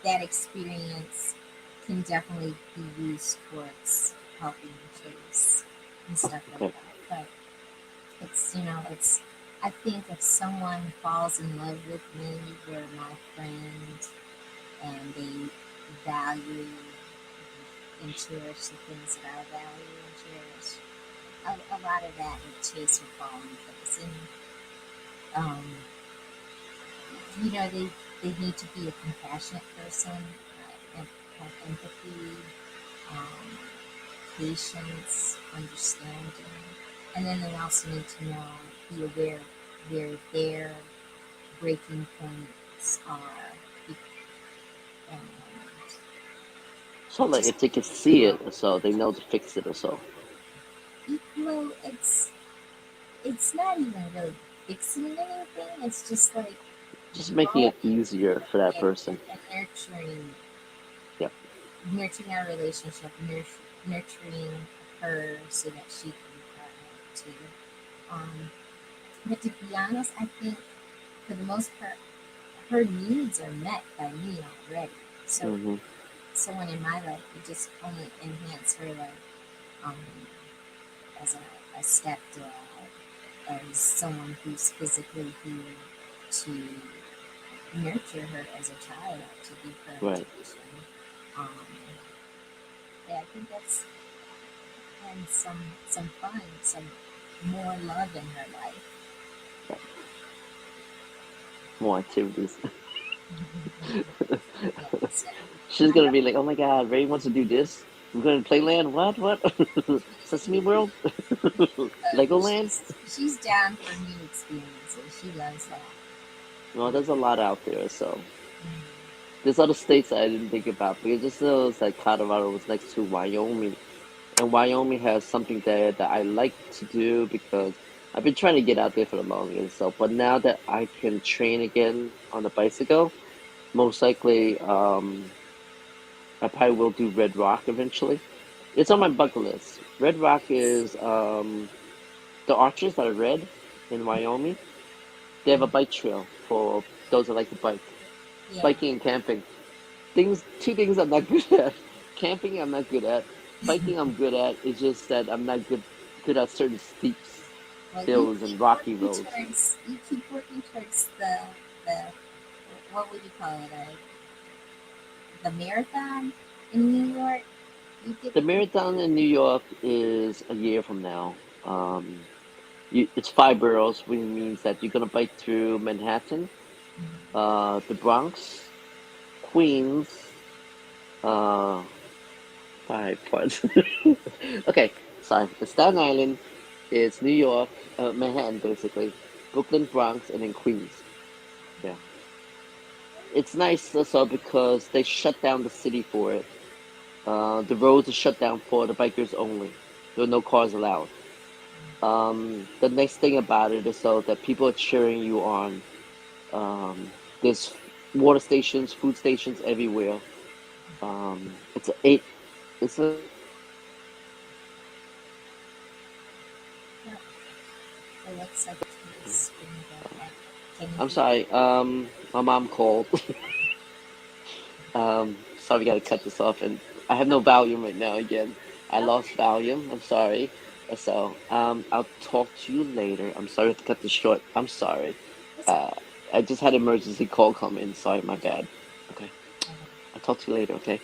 that experience can definitely be used towards helping kids and stuff like Okay. that. But it's I think if someone falls in love with me, they're my friend, and they value and cherish the things that I value and cherish, a lot of that with Chase would fall in place. And they need to be a compassionate person, and have empathy, um, patience, understanding, and then they also need to be aware of where their breaking points are, and So like just if they can see it or so, they know to fix it or so. it's not even really fixing anything. It's just like Just making growing it easier for that and, person. and nurturing Yep. nurturing our relationship, nurturing her so that she can too. Um, but to be honest, I think for the most part, her needs are met by me already. So Hmm. someone in my life would just only enhance her life, um, as a stepdad, as someone who's physically here to nurture her as a child, to give her Right. attention. Um, yeah, I think that's and some fun, some more love in her life. Right. More activities. Yeah, so She's I gonna don't. be like, "Oh my God, Ray wants to do this. We're going to Playland. What? What? Sesame World? Legoland? She's down for new experiences. She loves that. Well, there's a lot out there. So Mm. there's other states that I didn't think about because just knows that Colorado was next to Wyoming, and Wyoming has something there that I like to do because I've been trying to get out there for the longest. So, but now that I can train again on the bicycle, most likely, I probably will do Red Rock eventually. It's on Oh, my bucket list. Red Rock is the archers that are red in Wyoming. They have a bike trail for those that like to bike, yeah. biking and camping. Two things I'm not good at. Camping, I'm not good at. Biking, I'm good at. It's just that I'm not good at certain steep Well, hills and rocky roads. you keep working towards the what would you call it? The marathon in New York. You get The marathon in New York is a year from now. It's 5 boroughs, which means that you're gonna bike through Manhattan, the Bronx, Queens, uh, five parts. Okay, sorry. It's Staten Island, it's New York, Manhattan basically, Brooklyn, Bronx, and then Queens. Yeah, it's nice also because they shut down the city for it. The roads are shut down for the bikers only. There are no cars allowed. The nice thing about it is so that people are cheering you on. There's water stations, food stations everywhere. It's a eight. It's a. it looks like it's been back. Can you I'm hear? sorry. My mom called. Sorry, we gotta cut this off, and I have no volume right now. Again, I lost Okay. volume. I'm sorry. So, I'll talk to you later. I'm sorry to cut this short. I'm sorry. That's Uh, I just had an emergency call come in. Sorry, my bad. Okay, okay. I'll talk to you later. Okay.